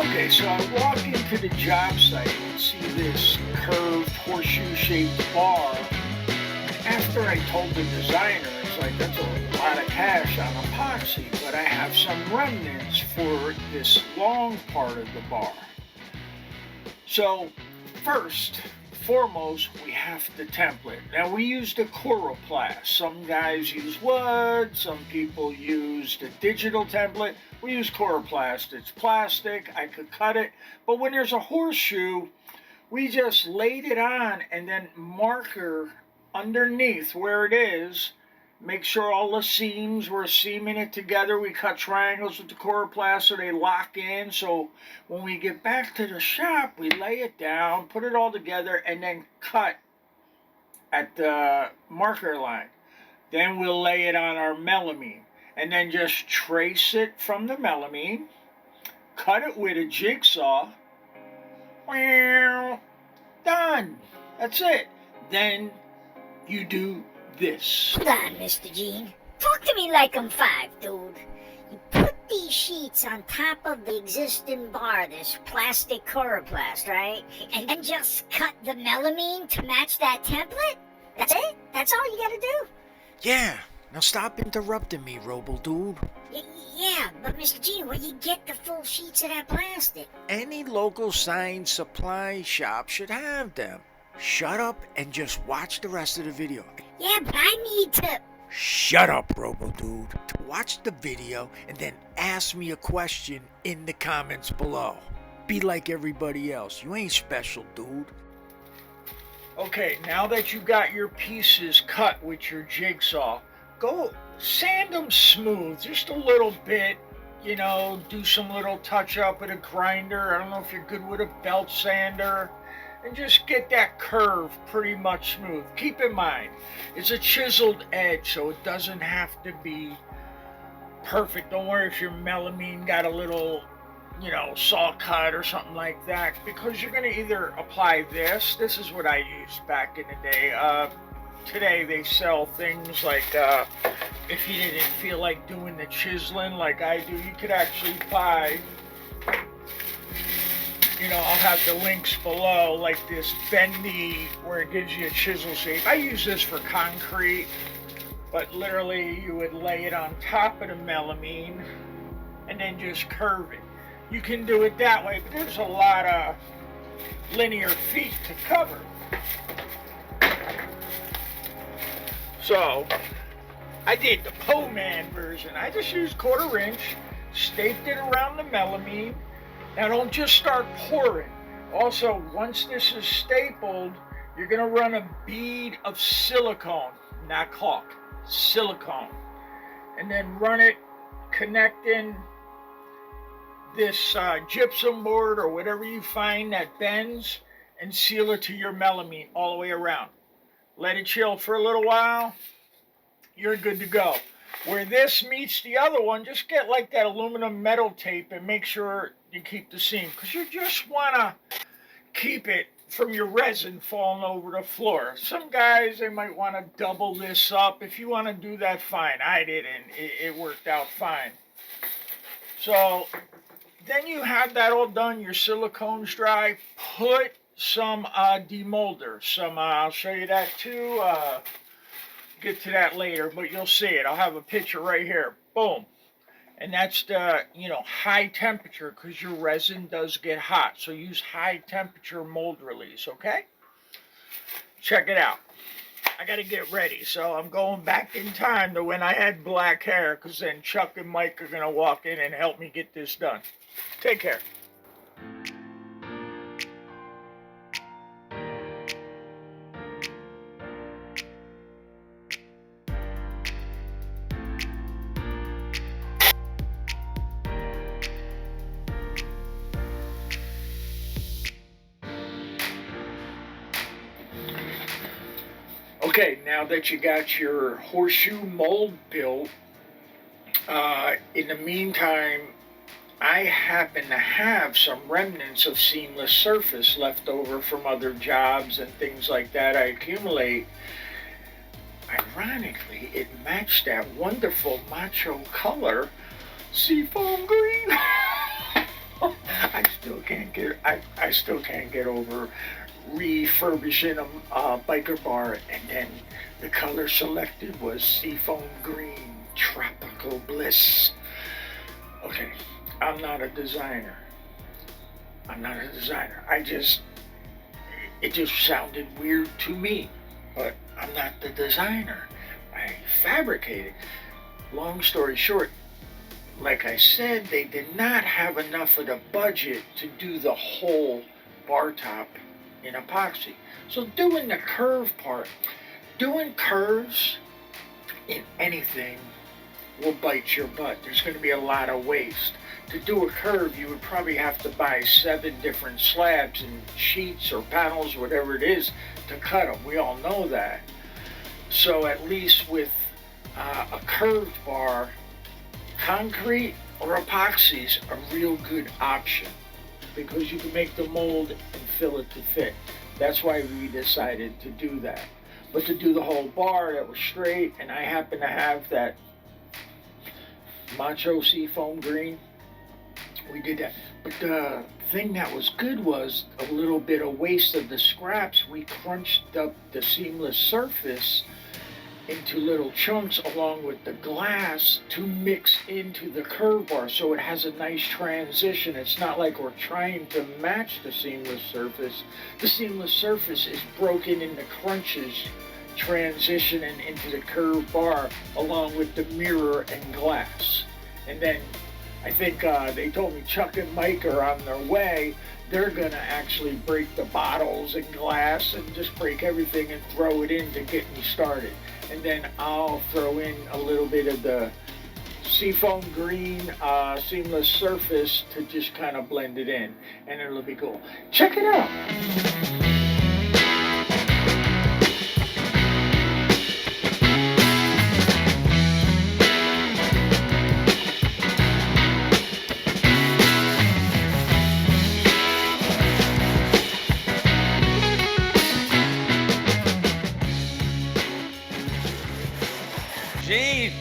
Okay, so I walk into the job site and see this curved horseshoe-shaped bar. After I told the designer, it's like, that's a lot of cash on epoxy, but I have some remnants for this long part of the bar. So, foremost, we have the template. Now, we use the coroplast. Some guys use wood, some people use the digital template. We use coroplast. It's plastic, I could cut it, but when there's a horseshoe, we just laid it on and then marker underneath where it is. Make sure all the seams, we're seaming it together. We cut triangles with the coroplast so they lock in. So when we get back to the shop, we lay it down, put it all together, and then cut at the marker line. Then we'll lay it on our melamine. And then just trace it from the melamine. Cut it with a jigsaw. Done. That's it. Then you do this. Hold on, Mr. Gene. Talk to me like I'm 5, dude. You put these sheets on top of the existing bar, this plastic coroplast, right? And then just cut the melamine to match that template? That's it? That's all you gotta do? Yeah. Now stop interrupting me, Robo Dude. Yeah, but Mr. Gene, where you get the full sheets of that plastic? Any local science supply shop should have them. Shut up and just watch the rest of the video. Yeah, but I need to... Shut up, Robo-Dude. Watch the video and then ask me a question in the comments below. Be like everybody else. You ain't special, dude. Okay, now that you got your pieces cut with your jigsaw, go sand them smooth, just a little bit. You know, do some little touch up with a grinder. I don't know if you're good with a belt sander. And just get that curve pretty much smooth. Keep in mind, it's a chiseled edge, so it doesn't have to be perfect. Don't worry if your melamine got a little, saw cut or something like that, because you're going to either apply this. This is what I used back in the day. Today they sell things like, if you didn't feel like doing the chiseling like I do, you could actually buy, I'll have the links below, like this bendy, where it gives you a chisel shape. I use this for concrete, but literally you would lay it on top of the melamine and then just curve it. You can do it that way, but there's a lot of linear feet to cover. So, I did the Po Man version. I just used 1/4 inch, staped it around the melamine. Now don't just start pouring. Also, once this is stapled, you're gonna run a bead of silicone, not caulk, silicone. And then run it connecting this gypsum board or whatever you find that bends, and seal it to your melamine all the way around. Let it chill for a little while, you're good to go. Where this meets the other one, just get like that aluminum metal tape and make sure you keep the seam, because you just want to keep it from your resin falling over the floor. Some guys, they might want to double this up. If you want to do that, fine. I didn't. It worked out fine. So then you have that all done. Your silicone's dry. Put some demolder. I'll show you that too. Get to that later, but you'll see it. I'll have a picture right here. Boom. And that's the, high temperature, because your resin does get hot. So use high temperature mold release, okay? Check it out. I got to get ready, so I'm going back in time to when I had black hair, because then Chuck and Mike are going to walk in and help me get this done. Take care. Okay, now that you got your horseshoe mold built, in the meantime, I happen to have some remnants of seamless surface left over from other jobs and things like that I accumulate. Ironically, it matched that wonderful macho color, seafoam green. I still can't get over refurbishing a biker bar, and then the color selected was seafoam green, tropical bliss. Okay, I'm not a designer. It just sounded weird to me, but I'm not the designer. I fabricated. Long story short, like I said, they did not have enough of the budget to do the whole bar top in epoxy. So doing the curve part, doing curves in anything will bite your butt. There's going to be a lot of waste. To do a curve, you would probably have to buy 7 different slabs and sheets or panels, whatever it is, to cut them. We all know that. So at least with a curved bar, concrete or epoxy's a real good option because you can make the mold and fill it to fit. That's why we decided to do that. But to do the whole bar that was straight, and I happen to have that Macho Seafoam Green, we did that. But the thing that was good was a little bit of waste of the scraps. We crunched up the seamless surface into little chunks along with the glass to mix into the curve bar so it has a nice transition. It's not like we're trying to match the seamless surface. The seamless surface is broken into crunches, transitioning into the curve bar along with the mirror and glass. And then I think they told me Chuck and Mike are on their way. They're gonna actually break the bottles and glass and just break everything and throw it in to get me started. And then I'll throw in a little bit of the seafoam green seamless surface to just kind of blend it in, and it'll be cool. Check it out. Gene,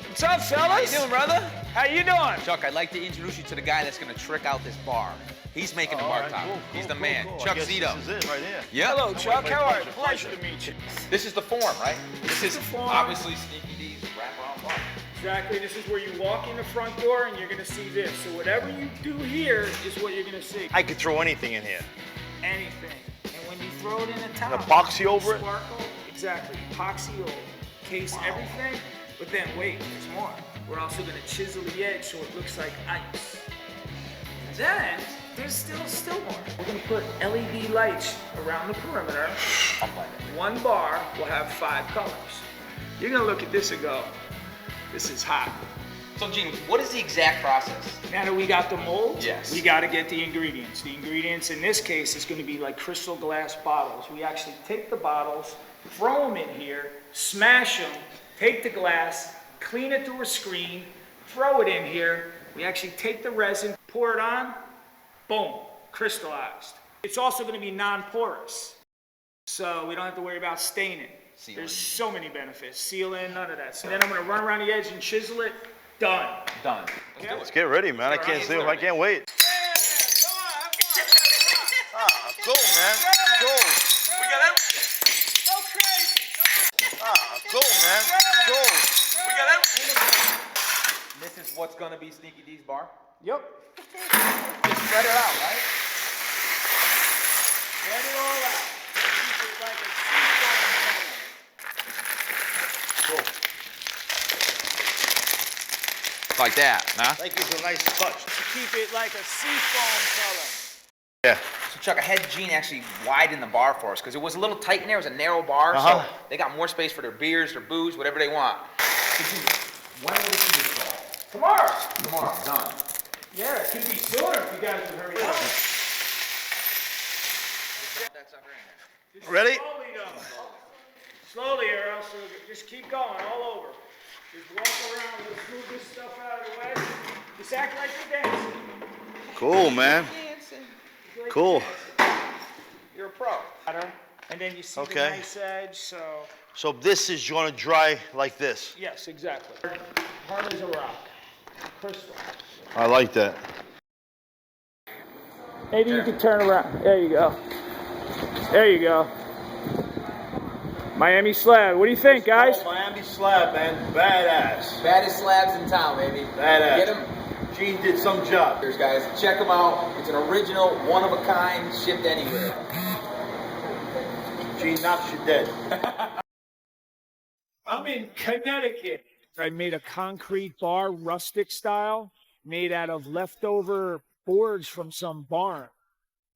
What's up, fellas? how you doing, brother? How you doing? Chuck, I'd like to introduce you to the guy that's gonna trick out this bar. He's making the bar top. He's the man. Chuck Zito. This is it right here. Yeah. Hello, Chuck. How are you? Pleasure to meet you. This is the form, right? This is the form. obviously Sneaky D's wraparound bar. Exactly. This is where you walk in the front door and you're going to see this. So whatever you do here is what you're going to see. I could throw anything in here. Anything. And when you throw it in the top, An epoxy over it? Sparkle. Exactly. Epoxy will case everything. But then wait, there's more. We're also going to chisel the edge so it looks like ice. And then there's still more. We're going to put LED lights around the perimeter. One bar will have 5 colors. You're going to look at this and go, this is hot. So, Gene, what is the exact process? Now that we got the mold, Yes. we got to get the ingredients. The ingredients in this case is going to be like crystal glass bottles. We actually take the bottles, throw them in here, smash them, take the glass, clean it through a screen, throw it in here. We actually take the resin, pour it on, boom, crystallized. It's also going to be non-porous, so we don't have to worry about staining. Sealing. There's so many benefits. Sealing, none of that. So then I'm going to run around the edge and chisel it. Done. Done. Let's do Let's it. get ready, man. I can't see. I can't wait. Ah, cool, man. Cool. We got everything. Go crazy. Ah, cool, man. Cool. We got everything. This is what's gonna be Sneaky D's bar? Yep. Just spread it out, right? Spread it all out. Keep it like a seafoam. Cool. Like that, huh? Thank you for a nice touch. To keep it like a seafoam color. Yeah. So Chuck, I had Gene actually widen the bar for us because it was a little tight in there. It was a narrow bar, so they got more space for their beers, their booze, whatever they want. So Gene, when will this be installed? Tomorrow. Tomorrow, done. Yeah, it could be sooner if you guys would hurry up. That sucker in there. Ready? Slowly, though. Slowly, or else you'll just keep going all over. Just walk around, let's move this stuff out of the way. Just act like you're dancing. Cool, man. Like Cool. you're dancing. You're a pro. And then you see the nice edge, so. So this is going to dry like this. Yes, exactly. Hard as a rock. Crystal. I like that. Maybe you could turn around. There you go. There you go. Miami slab. What do you think, guys? Oh, Miami slab, man. Badass. Baddest slabs in town, baby. Badass. Get them. Gene did some job. Here's guys. Check them out. It's an original, one of a kind, shipped anywhere. Gene knocks you dead. I'm in Connecticut. I made a concrete bar, rustic style, made out of leftover boards from some barn.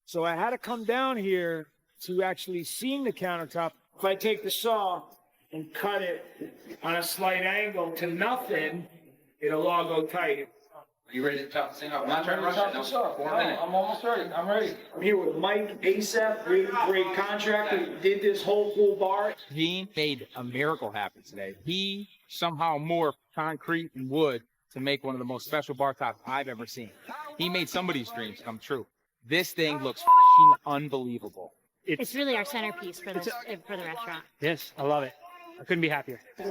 So I had to come down here to actually seam the countertop. If I take the saw and cut it on a slight angle to nothing, it'll all go tight. You ready to chop this thing up? I'm not trying to Chop rush this it. up. No, 4 No, minutes. I'm almost ready. I'm ready. I'm here with Mike ASAP, really great contractor. Did this whole full bar. Gene made a miracle happen today. He somehow morphed concrete and wood to make one of the most special bar tops I've ever seen. He made somebody's dreams come true. This thing looks f***ing unbelievable. It's really our centerpiece for the restaurant. Yes, I love it. I couldn't be happier. My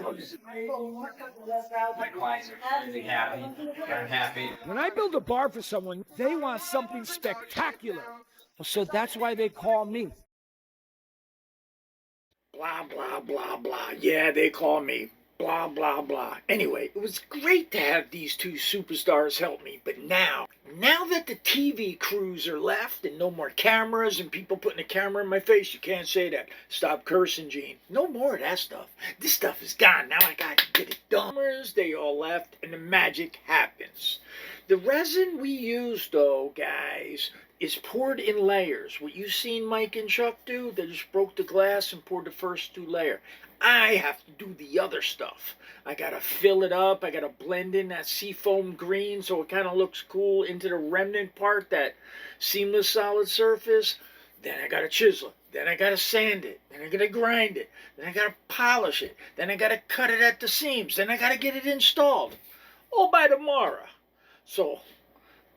clients are really happy. I'm happy. When I build a bar for someone, they want something spectacular. So that's why they call me. Blah, blah, blah, blah. Yeah, they call me. Blah, blah, blah. Anyway, it was great to have these two superstars help me. But now that the TV crews are left and no more cameras and people putting a camera in my face, you can't say that. Stop cursing, Gene. No more of that stuff. This stuff is gone. Now I got to get it done. They all left and the magic happens. The resin we use, though, guys, is poured in layers. What you seen Mike and Chuck do, they just broke the glass and poured the first 2 layers. I have to do the other stuff. I gotta fill it up. I gotta blend in that seafoam green so it kind of looks cool into the remnant part, that seamless solid surface. Then I gotta chisel it. Then I gotta sand it. Then I gotta grind it. Then I gotta polish it. Then I gotta cut it at the seams. Then I gotta get it installed. All by tomorrow. So,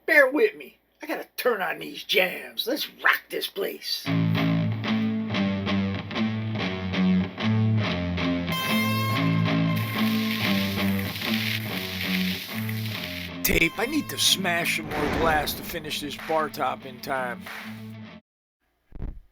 bear with me. I gotta turn on these jams. Let's rock this place. Tape, I need to smash some more glass to finish this bar top in time.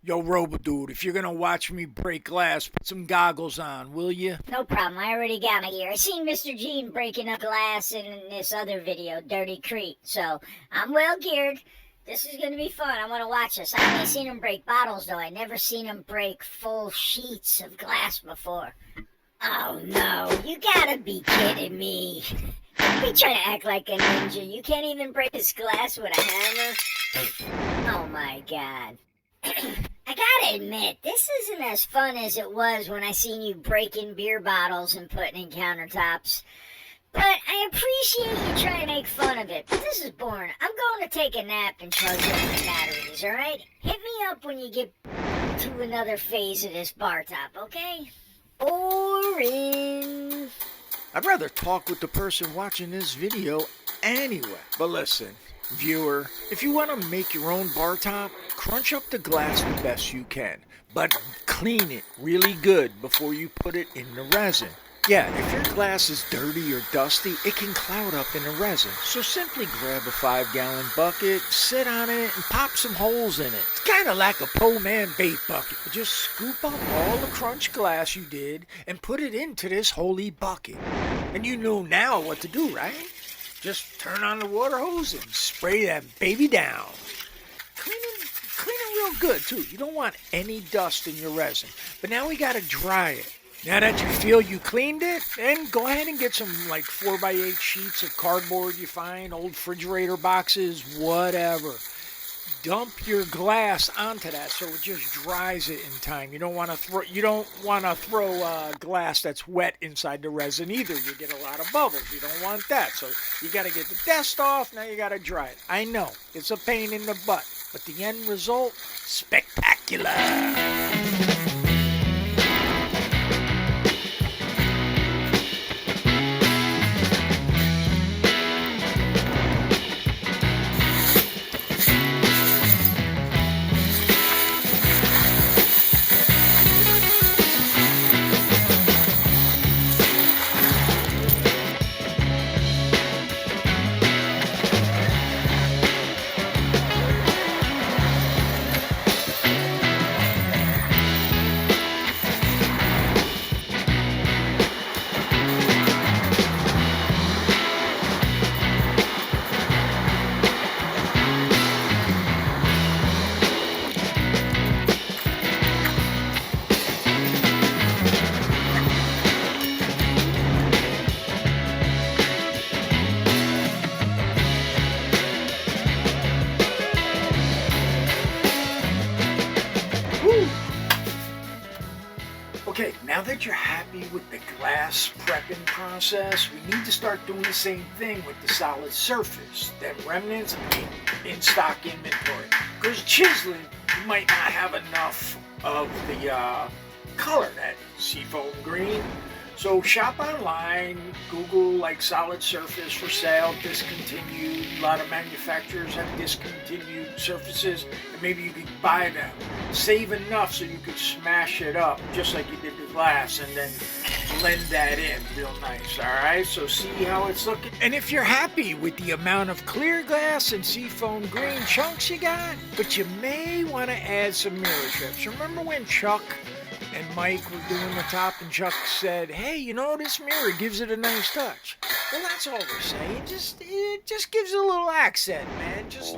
Yo, Robo-Dude, if you're gonna watch me break glass, put some goggles on, will you? No problem, I already got my gear. I seen Mr. Gene breaking up glass in this other video, Dirty Creek, so I'm well geared. This is gonna be fun. I wanna watch this. I've only seen him break bottles, though. I never seen him break full sheets of glass before. Oh, no, you gotta be kidding me. Don't be trying to act like a ninja. You can't even break this glass with a hammer. Oh, my God. I gotta admit, this isn't as fun as it was when I seen you breaking beer bottles and putting in countertops. But I appreciate you trying to make fun of it. But this is boring. I'm going to take a nap and charge up my batteries, alright? Hit me up when you get to another phase of this bar top, okay? Boring. I'd rather talk with the person watching this video anyway. But listen, viewer, if you want to make your own bar top, crunch up the glass the best you can. But clean it really good before you put it in the resin. Yeah, if your glass is dirty or dusty, it can cloud up in the resin. So simply grab a 5-gallon bucket, sit on it, and pop some holes in it. It's kind of like a po man bait bucket. Just scoop up all the crunch glass you did and put it into this holy bucket. And you know now what to do, right? Just turn on the water hose and spray that baby down. Clean it real good, too. You don't want any dust in your resin. But now we got to dry it. Now that you feel you cleaned it, then go ahead and get some like 4x8 sheets of cardboard you find, old refrigerator boxes, whatever. Dump your glass onto that so it just dries it in time. You don't want to throw glass that's wet inside the resin either. You get a lot of bubbles. You don't want that. So you got to get the dust off. Now you got to dry it. I know it's a pain in the butt, but the end result, spectacular. Now that you're happy with the glass prepping process, we need to start doing the same thing with the solid surface, them remnants in stock inventory. Because chiseling, you might not have enough of the color, that seafoam green. So shop online, Google like solid surface for sale, discontinued. A lot of manufacturers have discontinued surfaces, and maybe you could buy them. Save enough so you could smash it up, just like you did the glass, and then blend that in real nice, all right? So see how it's looking? And if you're happy with the amount of clear glass and seafoam green chunks you got, but you may want to add some mirror strips. Remember when Chuck and Mike were doing the top, and Chuck said, "Hey, you know, this mirror gives it a nice touch." Well, that's all we're saying. It just gives it a little accent, man. Just.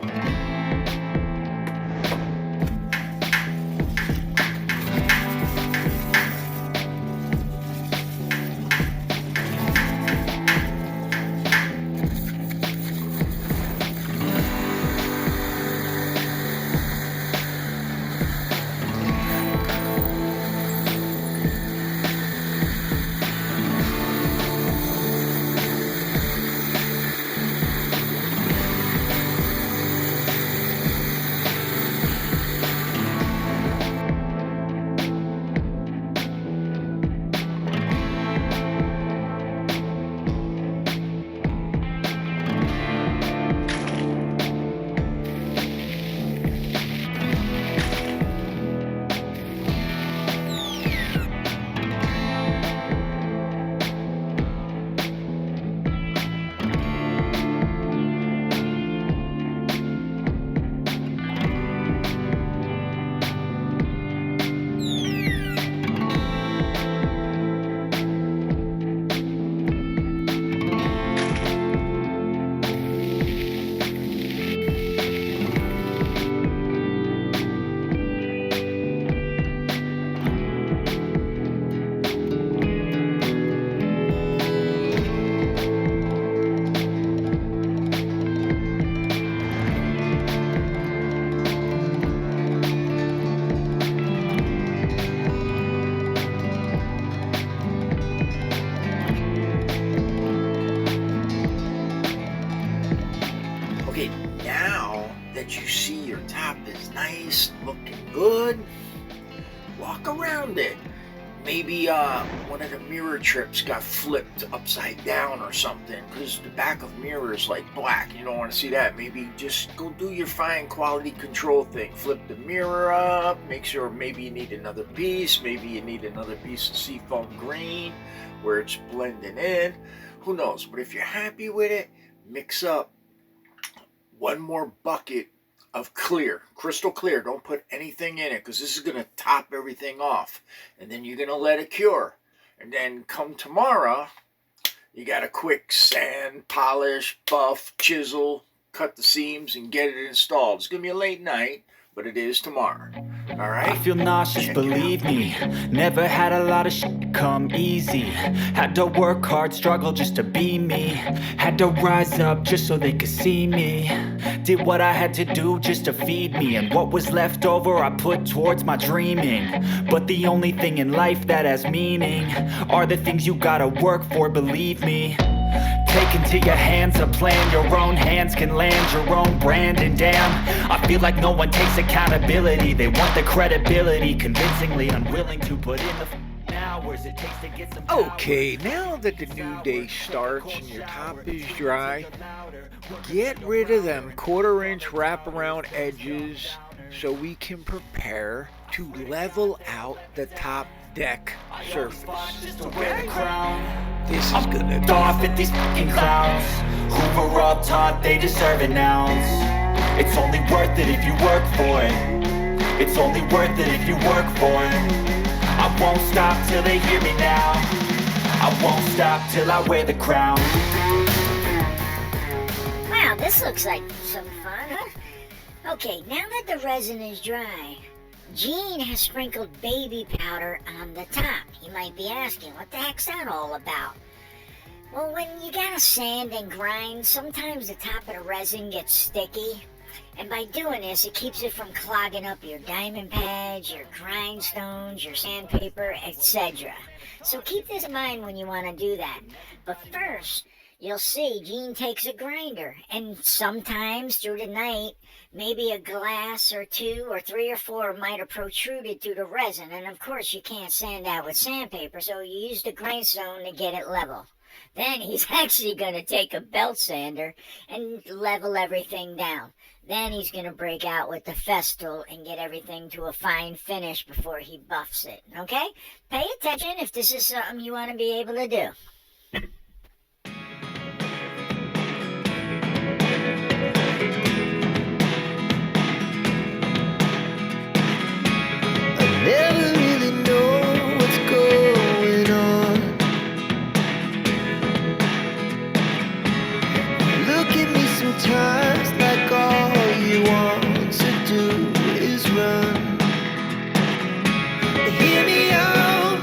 Okay, now that you see your top is nice, looking good, walk around it. Maybe one of the mirror trips got flipped upside down or something, because the back of mirror is like black. You don't want to see that. Maybe just go do your fine quality control thing. Flip the mirror up, make sure maybe you need another piece. Maybe you need another piece of seafoam green where it's blending in. Who knows? But if you're happy with it, mix up one more bucket of clear, crystal clear. Don't put anything in it, because this is going to top everything off. And then you're going to let it cure. And then come tomorrow, you got a quick sand, polish, buff, chisel, cut the seams, and get it installed. It's going to be a late night, but it is tomorrow. All right? I feel nauseous, believe me. Never had a lot of shit come easy. Had to work hard, struggle just to be me. Had to rise up just so they could see me. Did what I had to do just to feed me. And what was left over I put towards my dreaming. But the only thing in life that has meaning are the things you gotta work for, believe me. Take into your hands a plan. Your own hands can land your own brand. And damn, I feel like no one takes accountability. They want the credibility, convincingly unwilling to put in the hours it takes to get some power. Okay, now that the new day starts and your top is dry, get rid of them 1/4 inch wraparound edges so we can prepare to level out the top deck surface. Okay? This is gonna be off at these fucking clowns who were all taught they deserve an ounce. It's only worth it if you work for it. It's only worth it if you work for it. I won't stop till they hear me now. I won't stop till I wear the crown. Wow, this looks like some fun, huh? Okay, now that the resin is dry, Gene has sprinkled baby powder on the top. You might be asking, what the heck's that all about? Well, when you gotta sand and grind, sometimes the top of the resin gets sticky. And by doing this, it keeps it from clogging up your diamond pads, your grindstones, your sandpaper, etc. So keep this in mind when you want to do that. But first, you'll see Gene takes a grinder, and sometimes through the night, maybe a glass or two or three or four might have protruded through the resin. And of course, you can't sand that with sandpaper, so you use the grindstone to get it level. Then he's actually going to take a belt sander and level everything down. Then he's going to break out with the Festool and get everything to a fine finish before he buffs it, okay? Pay attention if this is something you want to be able to do. Never really know what's going on. Look at me sometimes like all you want to do is run. Hear me out,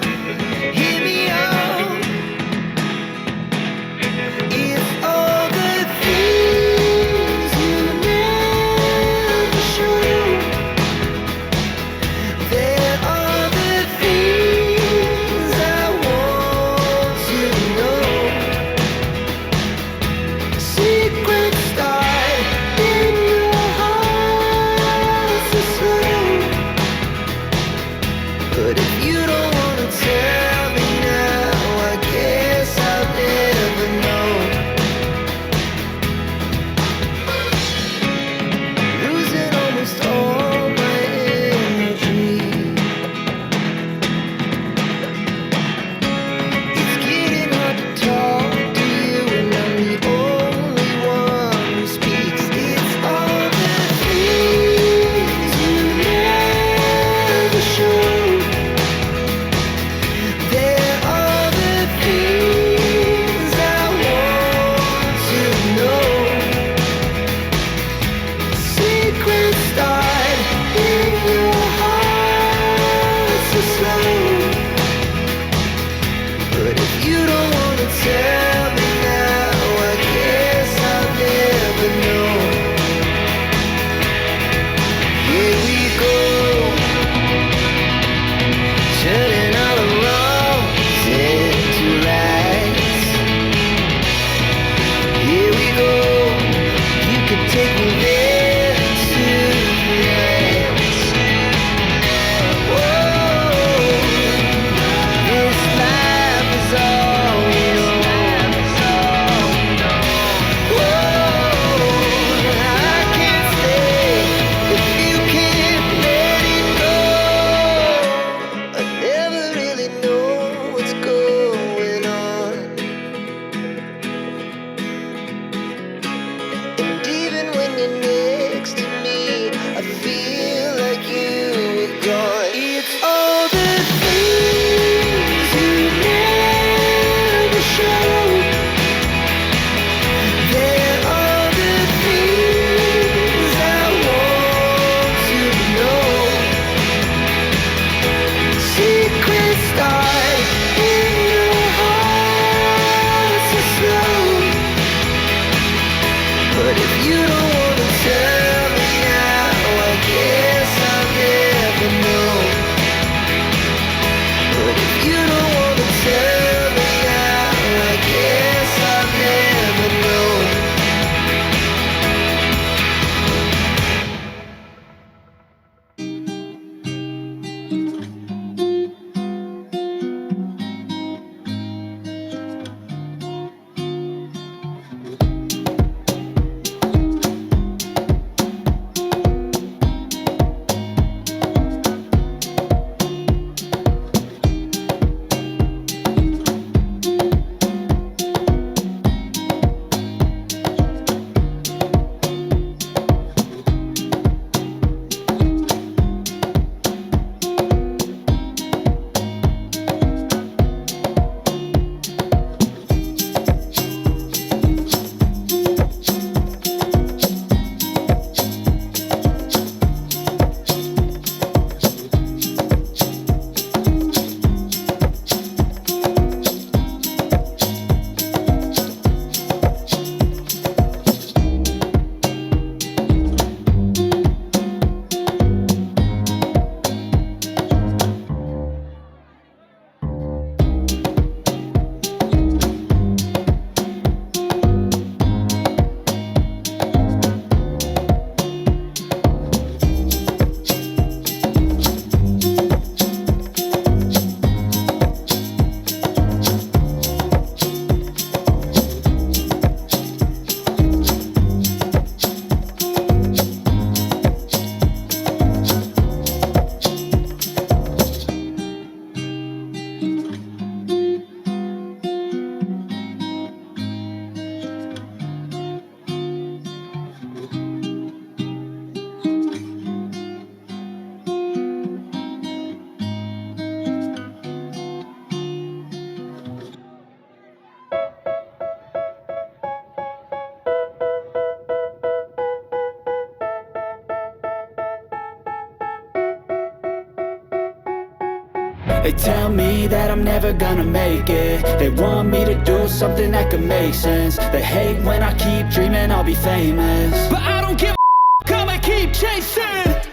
They tell me that I'm never gonna make it. They want me to do something that could make sense. They hate when I keep dreaming I'll be famous, but I don't give a I'ma keep chasing.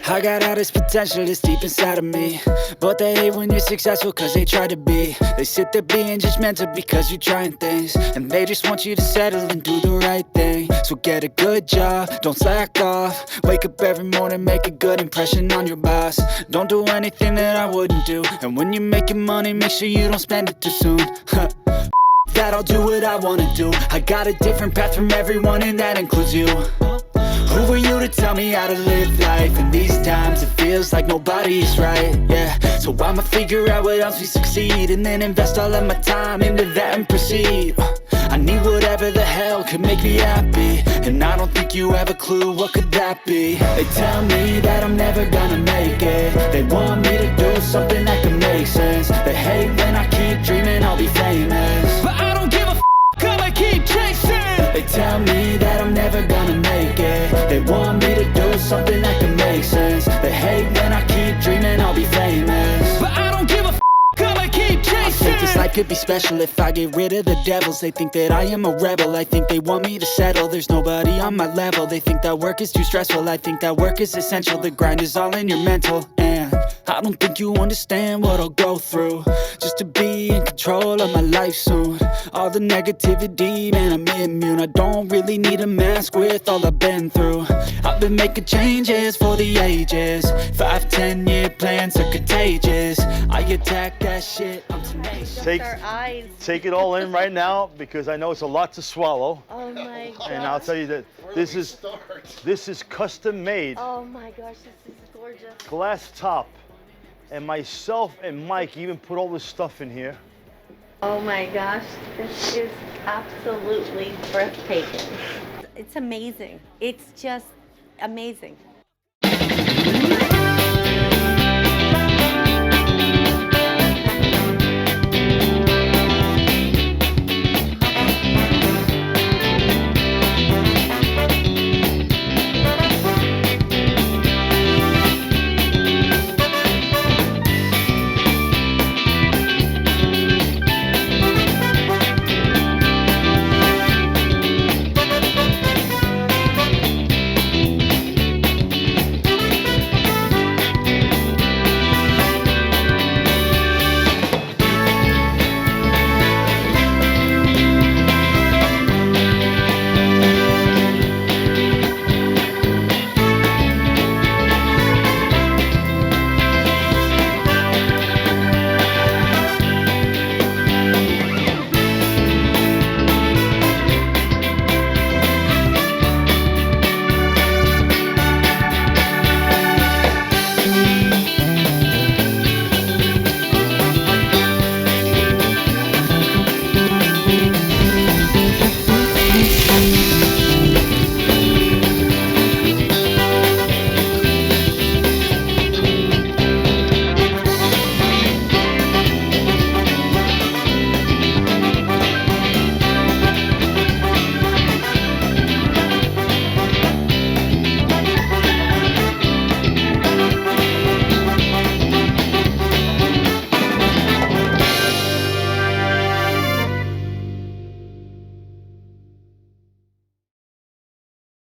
I got all this potential that's deep inside of me, but they hate when you're successful cause they try to be. They sit there being judgmental because you're trying things, and they just want you to settle and do the right thing. So get a good job, don't slack off. Wake up every morning, make a good impression on your boss. Don't do anything that I wouldn't do, and when you're making money, make sure you don't spend it too soon. That I'll do what I wanna do. I got a different path from everyone, and that includes you. Who are you to tell me how to live life? In these times it feels like nobody's right, yeah. So I'ma figure out what else we succeed, and then invest all of my time into that and proceed. I need whatever the hell could make me happy, and I don't think you have a clue what could that be. They tell me that I'm never gonna make it. They want me to do something that could make sense. They hate when I keep dreaming I'll be famous, but I don't give a I'ma keep chasing. They tell me that I'm never gonna make it. They want me to do something that can make sense. They hate when I keep dreaming I'll be famous, but I don't give a I'ma keep chasing. I think this life could be special if I get rid of the devils. They think that I am a rebel. I think they want me to settle. There's nobody on my level. They think that work is too stressful. I think that work is essential. The grind is all in your mental, and I don't think you understand what I'll go through just to be in control of my life soon. All the negativity, man, I'm immune. I don't really need a mask with all I've been through. I've been making changes for the ages. 5-10 year plans are contagious. I attack that shit, I'm tenacious. Take it all in right now, because I know it's a lot to swallow. Oh my gosh. And I'll tell you that this is custom made. Oh my gosh, this is gorgeous. Glass top. And myself and Mike even put all this stuff in here. Oh my gosh, this is absolutely breathtaking. It's amazing. It's just amazing.